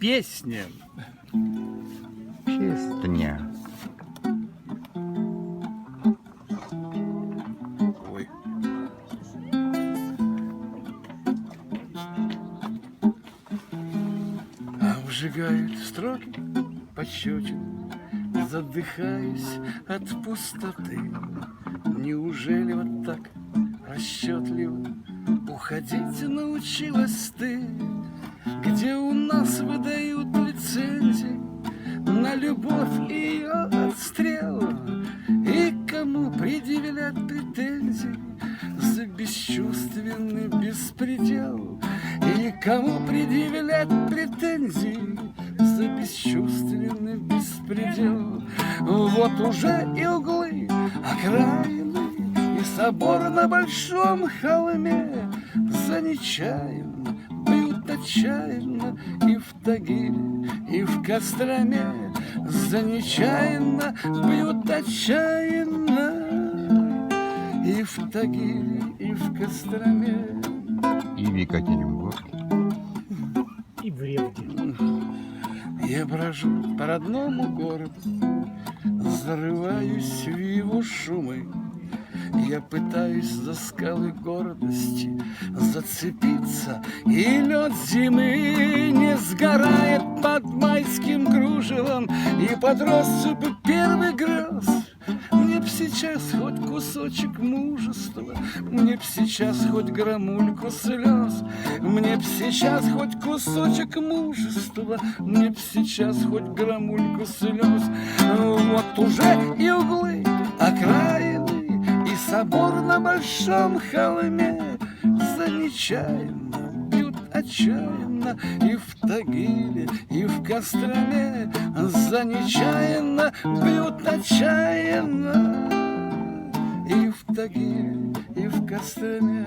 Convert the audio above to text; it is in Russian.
Песня. Песня. Ой. Обжигают строки пощечин, задыхаясь от пустоты. Неужели вот так расчетливо уходить научилась ты? Где у нас выдают лицензии на любовь и ее отстрел, и кому предъявлять претензии за бесчувственный беспредел, и кому предъявлять претензии за бесчувственный беспредел. Вот уже и углы, окраины, и собор на большом холме за нечаянно бьют отчаянно и в Тагиле, и в Костроме. За нечаянно бьют отчаянно и в Тагиле, и в Костроме. И в Екатеринбурге. И в Ревде. Я брожу по родному городу, зарываюсь в его шумы. Я пытаюсь за скалы гордости зацепиться, и лед зимы не сгорает под майским кружевом и под россыпью первых грез. Мне б сейчас хоть кусочек мужества, мне б сейчас хоть грамульку слез, мне б сейчас хоть кусочек мужества, мне б сейчас хоть грамульку слез. Вот уже и углы, окраины, и собор на большом холме за нечаянно бьют отчаянно и в Тагиле, и в Костроме. За нечаянно бьют отчаянно и в Тагиле, и в Костроме.